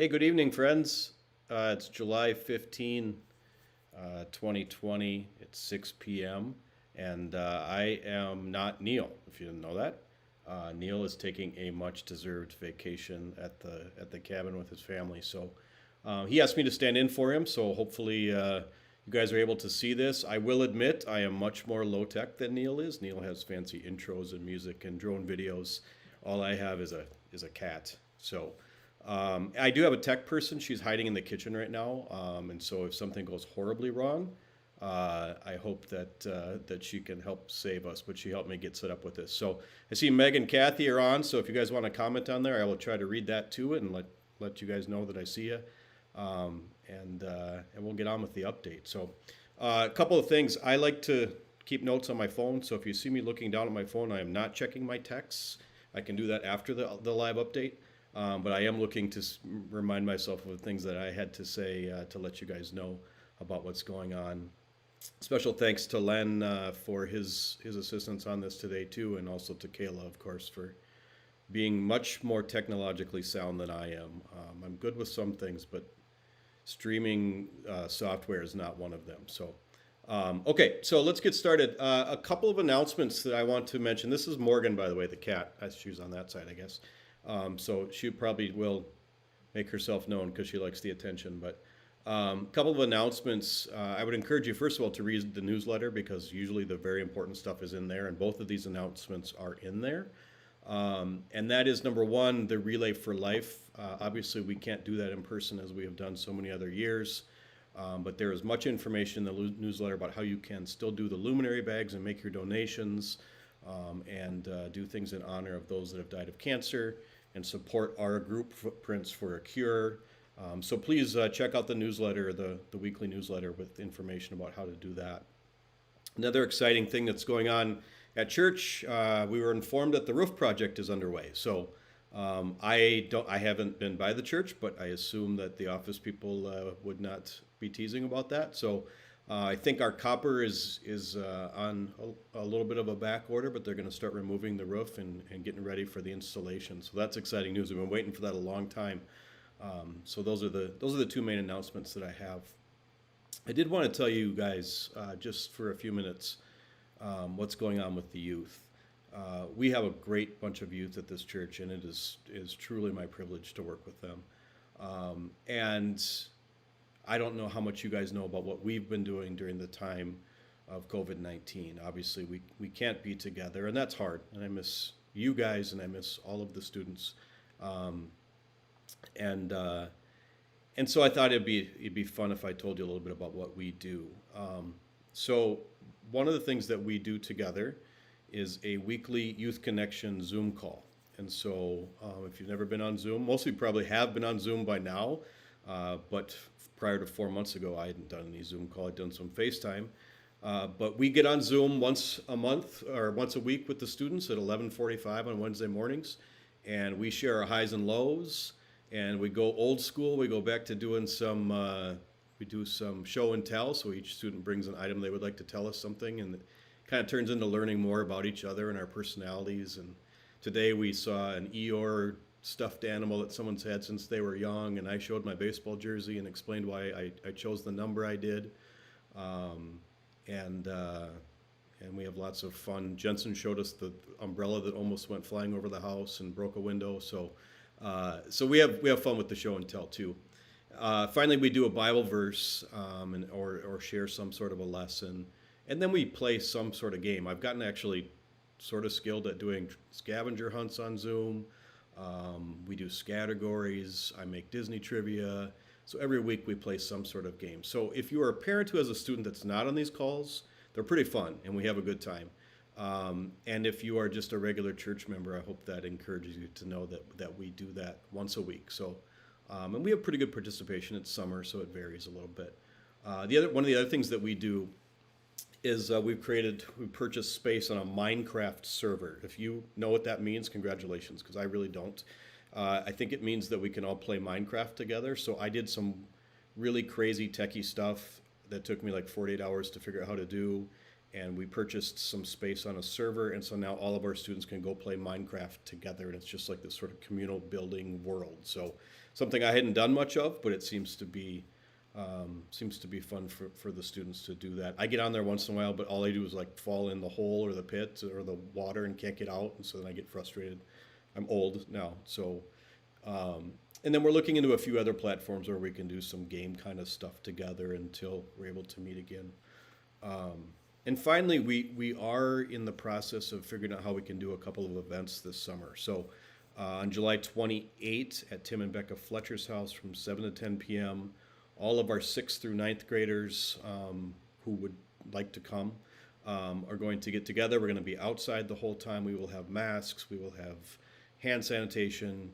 Hey, good evening, friends. It's July 15, 2020. It's 6 p.m. And I am not Neil, if you didn't know that. Neil is taking a much-deserved vacation at the cabin with his family. So he asked me to stand in for him. So hopefully you guys are able to see this. I will admit I am much more low-tech than Neil is. Neil has fancy intros and music and drone videos. All I have is a cat. So. I do have a tech person. She's hiding in the kitchen right now, and so if something goes horribly wrong, I hope that she can help save us. But she helped me get set up with this. So I see Meg and Kathy are on. So if you guys want to comment on there, I will try to read that to it and let you guys know that I see you, and we'll get on with the update. So a couple of things. I like to keep notes on my phone. So if you see me looking down at my phone, I am not checking my texts. I can do that after the live update. But I am looking to remind myself of things that I had to say to let you guys know about what's going on. Special thanks to Len for his assistance on this today too, and also to Kayla, of course, for being much more technologically sound than I am. I'm good with some things, but streaming software is not one of them. So, okay, so let's get started. A couple of announcements that I want to mention. This is Morgan, by the way, the cat. She's on that side, I guess. So she probably will make herself known because she likes the attention. But a couple of announcements. I would encourage you, first of all, to read the newsletter because usually the very important stuff is in there, and both of these announcements are in there. And that is number one, the Relay for Life. Obviously, we can't do that in person as we have done so many other years. But there is much information in the newsletter about how you can still do the luminary bags and make your donations. And do things in honor of those that have died of cancer and support our group Footprints for a Cure. So please check out the newsletter, the weekly newsletter with information about how to do that. Another exciting thing that's going on at church, we were informed that the roof project is underway. So I haven't been by the church, but I assume that the office people would not be teasing about that. So I think our copper is on a little bit of a back order, but they're going to start removing the roof and getting ready for the installation. So that's exciting news. We've been waiting for that a long time. So those are the two main announcements that I have. I did want to tell you guys just for a few minutes what's going on with the youth. We have a great bunch of youth at this church, and it is truly my privilege to work with them. And I don't know how much you guys know about what we've been doing during the time of COVID-19. Obviously, we can't be together, and that's hard. And I miss you guys, and I miss all of the students. And so I thought it'd be fun if I told you a little bit about what we do. So one of the things that we do together is a weekly Youth Connection Zoom call. And so if you've never been on Zoom, most of you probably have been on Zoom by now, but prior to 4 months ago, I hadn't done any Zoom call. I'd done some FaceTime. But we get on Zoom once a month or once a week with the students at 11:45 on Wednesday mornings, and we share our highs and lows, and we go old school. We go back to doing we do some show and tell, so each student brings an item they would like to tell us something, and it kind of turns into learning more about each other and our personalities. And today we saw an Eeyore stuffed animal that someone's had since they were young, and I showed my baseball jersey and explained why I chose the number I did. And we have lots of fun. Jensen showed us the umbrella that almost went flying over the house and broke a window. So we have fun with the show and tell too. Finally, we do a Bible verse or share some sort of a lesson, and then we play some sort of game. I've gotten actually sort of skilled at doing scavenger hunts on Zoom. We do categories. I make Disney trivia. So every week we play some sort of game. So if you are a parent who has a student that's not on these calls, they're pretty fun and we have a good time. And if you are just a regular church member, I hope that encourages you to know that we do that once a week. So, and we have pretty good participation. It's summer, so it varies a little bit. One of the other things that we do is we purchased space on a Minecraft server. If you know what that means, congratulations, because I really don't. I think it means that we can all play Minecraft together. So I did some really crazy techie stuff that took me like 48 hours to figure out how to do. and we purchased some space on a server, and so now all of our students can go play Minecraft together, and it's just like this sort of communal building world. So something I hadn't done much of, but it seems to be fun for the students to do that. I get on there once in a while, but all I do is like fall in the hole or the pit or the water and can't get out, and so then I get frustrated. I'm old now, so and then we're looking into a few other platforms where we can do some game kind of stuff together until we're able to meet again. And finally, we are in the process of figuring out how we can do a couple of events this summer. So on July 28th at Tim and Becca Fletcher's house from 7 to 10 p.m., all of our 6th through 9th graders who would like to come are going to get together. We're going to be outside the whole time. We will have masks. We will have hand sanitation.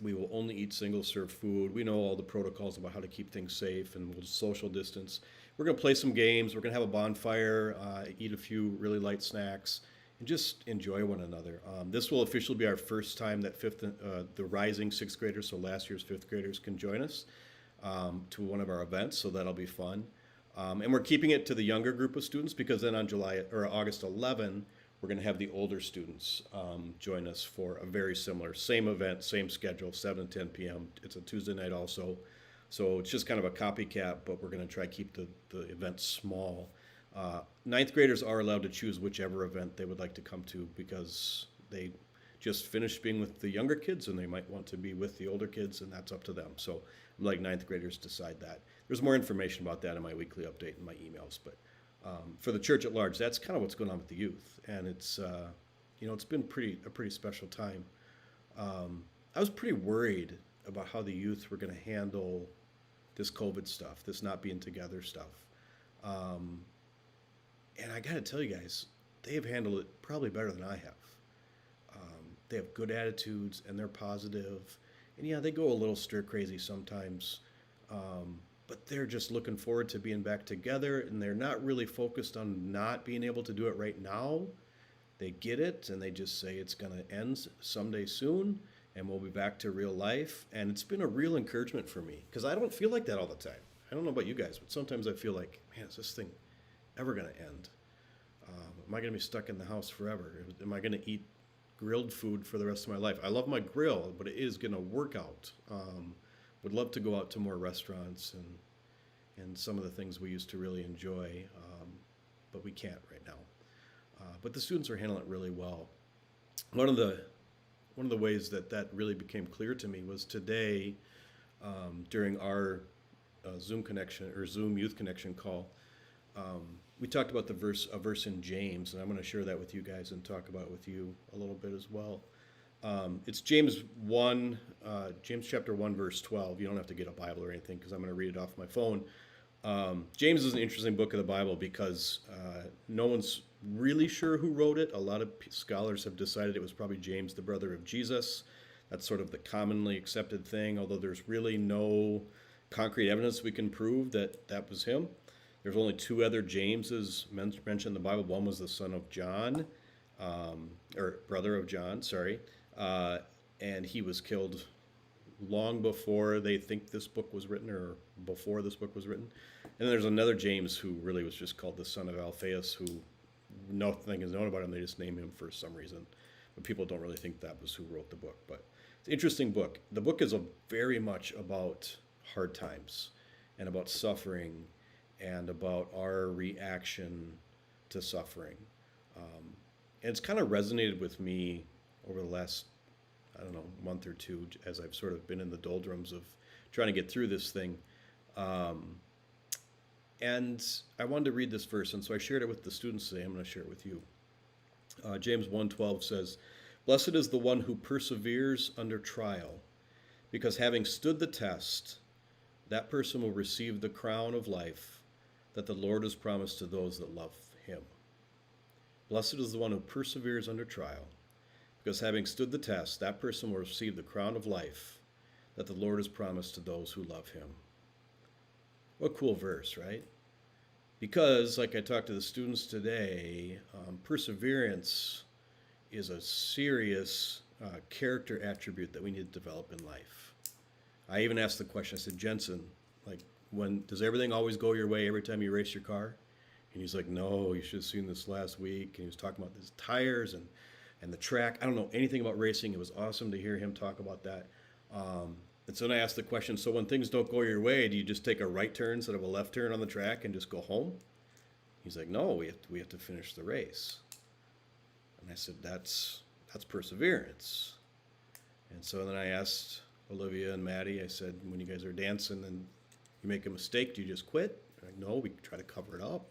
We will only eat single-serve food. We know all the protocols about how to keep things safe, and we'll social distance. We're going to play some games. We're going to have a bonfire, eat a few really light snacks, and just enjoy one another. This will officially be our first time that the rising 6th graders, so last year's 5th graders, can join us to one of our events, so that'll be fun. And we're keeping it to the younger group of students because then on August 11, we're going to have the older students join us for a very similar, same event, same schedule, 7 to 10 p.m. It's a Tuesday night also. So it's just kind of a copycat, but we're going to try to keep the event small. 9th graders are allowed to choose whichever event they would like to come to because they just finished being with the younger kids and they might want to be with the older kids, and that's up to them. So I'm like 9th graders decide that. There's more information about that in my weekly update in my emails, but for the church at large, that's kind of what's going on with the youth, and it's it's been a pretty special time. I was pretty worried about how the youth were going to handle this COVID stuff, this not being together stuff, and I got to tell you guys, they have handled it probably better than I have. They have good attitudes and they're positive, and yeah, they go a little stir crazy sometimes. But they're just looking forward to being back together, and they're not really focused on not being able to do it right now. They get it, and they just say it's going to end someday soon, and we'll be back to real life. And it's been a real encouragement for me, because I don't feel like that all the time. I don't know about you guys, but sometimes I feel like, man, is this thing ever going to end? Am I going to be stuck in the house forever? Am I going to eat grilled food for the rest of my life? I love my grill, but it is going to work out. Would love to go out to more restaurants and some of the things we used to really enjoy, but we can't right now. But the students are handling it really well. One of the ways that really became clear to me was today during our Zoom connection or Zoom Youth Connection call. We talked about a verse in James, and I'm going to share that with you guys and talk about it with you a little bit as well. It's James chapter 1, verse 12. You don't have to get a Bible or anything because I'm going to read it off my phone. James is an interesting book of the Bible because no one's really sure who wrote it. A lot of scholars have decided it was probably James, the brother of Jesus. That's sort of the commonly accepted thing, although there's really no concrete evidence we can prove that was him. There's only 2 other Jameses mentioned in the Bible. One was the son of John, or brother of John, sorry. And he was killed long before they think this book was written, or before this book was written. And then there's another James who really was just called the son of Alphaeus, who nothing is known about him. They just name him for some reason. But people don't really think that was who wrote the book. But it's an interesting book. The book is very much about hard times and about suffering and about our reaction to suffering. And it's kind of resonated with me over the last, month or two, as I've sort of been in the doldrums of trying to get through this thing. And I wanted to read this verse, and so I shared it with the students today. I'm going to share it with you. James 1:12 says, "Blessed is the one who perseveres under trial, because having stood the test, that person will receive the crown of life that the Lord has promised to those that love him." Blessed is the one who perseveres under trial, because having stood the test, that person will receive the crown of life that the Lord has promised to those who love him. What a cool verse, right? Because, like I talked to the students today, perseverance is a serious character attribute that we need to develop in life. I even asked the question, I said, Jensen, does everything always go your way every time you race your car? And he's like, no, you should have seen this last week. And he was talking about his tires and the track. I don't know anything about racing. It was awesome to hear him talk about that. And so then I asked the question, so when things don't go your way, do you just take a right turn instead of a left turn on the track and just go home? He's like, no, we have to finish the race. And I said, that's perseverance. And so then I asked Olivia and Maddie, I said, when you guys are dancing and you make a mistake, do you just quit? They're like, no, we try to cover it up.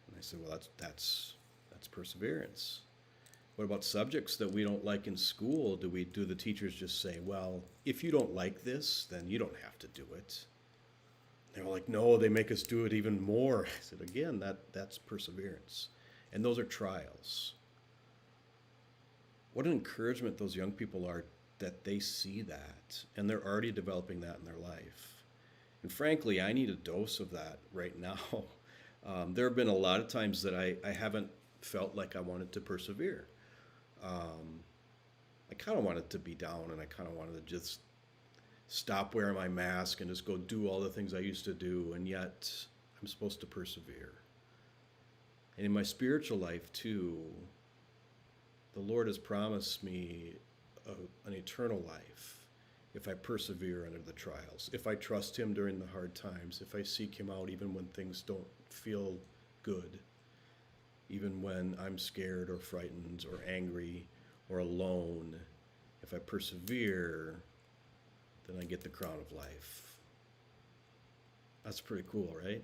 And I said, well, that's perseverance. What about subjects that we don't like in school? Do the teachers just say, well, if you don't like this, then you don't have to do it? They were like, no, they make us do it even more. I said, again, that's perseverance. And those are trials. What an encouragement those young people are, that they see that, and they're already developing that in their life. And frankly, I need a dose of that right now. There have been a lot of times that I haven't felt like I wanted to persevere. I kind of wanted to be down, and I kind of wanted to just stop wearing my mask and just go do all the things I used to do, and yet I'm supposed to persevere. And in my spiritual life too, the Lord has promised me an eternal life if I persevere under the trials, if I trust him during the hard times, if I seek him out even when things don't feel good, even when I'm scared or frightened or angry or alone. If I persevere, then I get the crown of life. That's pretty cool, right?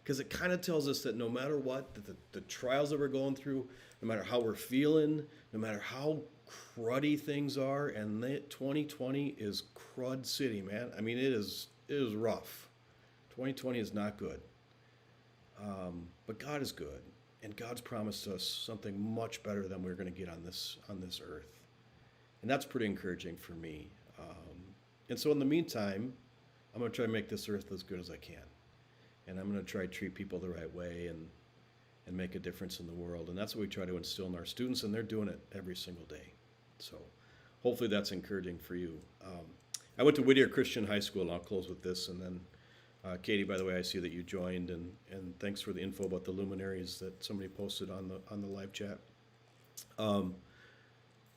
Because it kind of tells us that no matter what, the trials that we're going through, no matter how we're feeling, no matter how cruddy things are, and 2020 is crud city, man. I mean, it is rough. 2020 is not good. But God is good, and God's promised us something much better than we're going to get on this earth. And that's pretty encouraging for me. And so in the meantime, I'm going to try to make this earth as good as I can. And I'm going to try to treat people the right way and make a difference in the world. And that's what we try to instill in our students, and they're doing it every single day. So hopefully that's encouraging for you. I went to Whittier Christian High School, and I'll close with this. And then, Katie, by the way, I see that you joined, and thanks for the info about the luminaries that somebody posted on the live chat.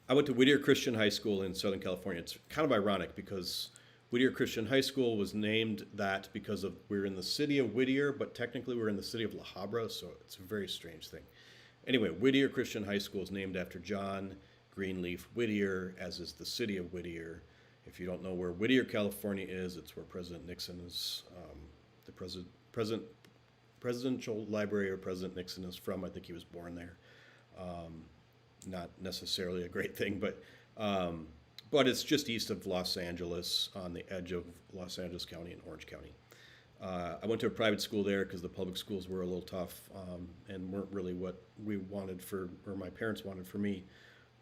I went to Whittier Christian High School in Southern California. It's kind of ironic because Whittier Christian High School was named that because we're in the city of Whittier, but technically we're in the city of La Habra, so it's a very strange thing. Anyway, Whittier Christian High School is named after John Greenleaf Whittier, as is the city of Whittier. If you don't know where Whittier, California is, it's where President Nixon is, the presidential library where President Nixon is from. I think he was born there. Not necessarily a great thing, but it's just east of Los Angeles, on the edge of Los Angeles County and Orange County. I went to a private school there because the public schools were a little tough and weren't really what we wanted or my parents wanted for me.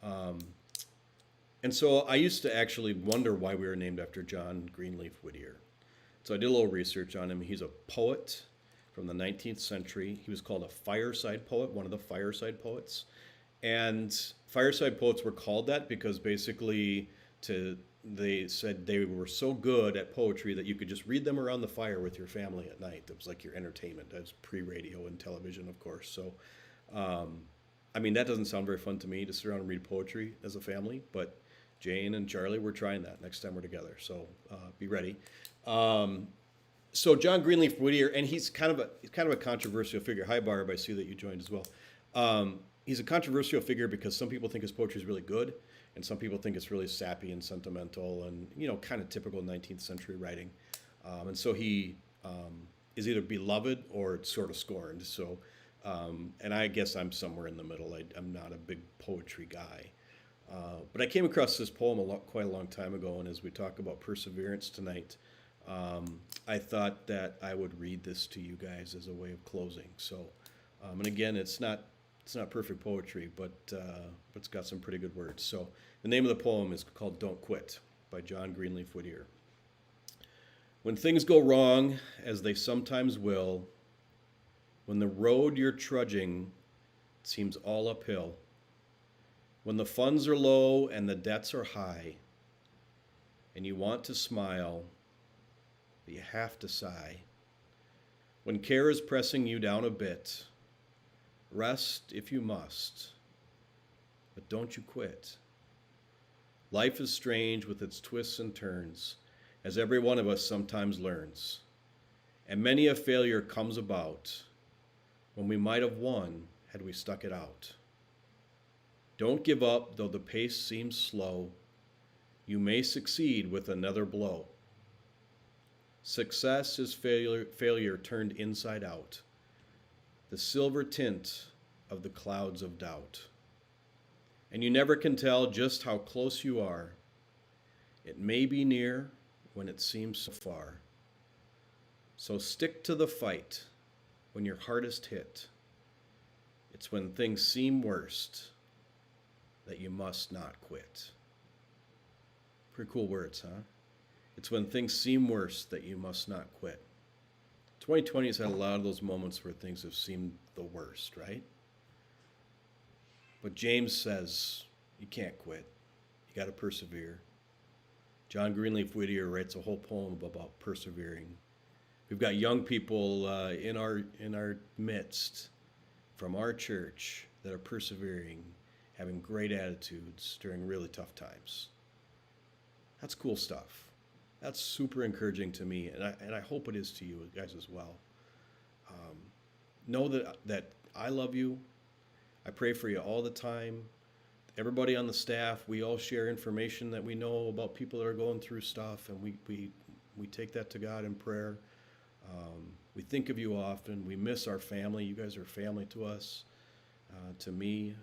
And so I used to actually wonder why we were named after John Greenleaf Whittier. So I did a little research on him. He's a poet from the 19th century. He was called a fireside poet, one of the fireside poets. And fireside poets were called that because basically they said they were so good at poetry that you could just read them around the fire with your family at night. It was like your entertainment. That was pre-radio and television, of course. So, I mean, that doesn't sound very fun to me to sit around and read poetry as a family, but Jane and Charlie, we're trying that next time we're together. So be ready. So John Greenleaf Whittier, and he's kind of a controversial figure. Hi, Barb, I see that you joined as well. He's a controversial figure because some people think his poetry is really good, and some people think it's really sappy and sentimental and, kind of typical 19th century writing. And so he is either beloved or sort of scorned. So, and I guess I'm somewhere in the middle. I'm not a big poetry guy. But I came across this poem quite a long time ago, and as we talk about perseverance tonight, I thought that I would read this to you guys as a way of closing. So, and again, it's not perfect poetry, but it's got some pretty good words. So the name of the poem is called Don't Quit by John Greenleaf Whittier. When things go wrong, as they sometimes will, when the road you're trudging seems all uphill, when the funds are low and the debts are high, and you want to smile, but you have to sigh, When care is pressing you down a bit, rest if you must, but don't you quit. Life is strange with its twists and turns, as every one of us sometimes learns. And many a failure comes about when we might have won had we stuck it out. Don't give up, though the pace seems slow. You may succeed with another blow. Success is failure turned inside out, the silver tint of the clouds of doubt. And you never can tell just how close you are. It may be near when it seems so far. So stick to the fight when you're hardest hit. It's when things seem worst that you must not quit. Pretty cool words, huh? It's when things seem worse that you must not quit. 2020 has had a lot of those moments where things have seemed the worst, right? But James says you can't quit. You got to persevere. John Greenleaf Whittier writes a whole poem about persevering. We've got young people in our midst from our church that are persevering, having great attitudes during really tough times. That's cool stuff. That's super encouraging to me, and I hope it is to you guys as well. Know that I love you. I pray for you all the time. Everybody on the staff, we all share information that we know about people that are going through stuff, and we take that to God in prayer. We think of you often. We miss our family. You guys are family to us, to me.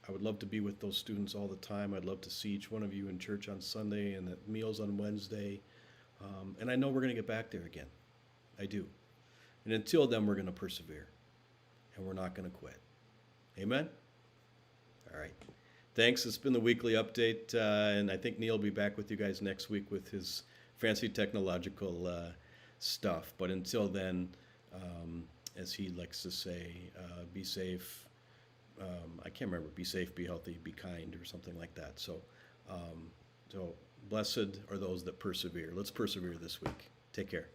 I would love to be with those students all the time. I'd love to see each one of you in church on Sunday and at meals on Wednesday. And I know we're going to get back there again. I do. And until then, we're going to persevere. And we're not going to quit. Amen? All right. Thanks. It's been the weekly update. And I think Neil will be back with you guys next week with his fancy technological stuff. But until then, as he likes to say, be safe. I can't remember, be safe, be healthy, be kind, or something like that. So blessed are those that persevere. Let's persevere this week. Take care.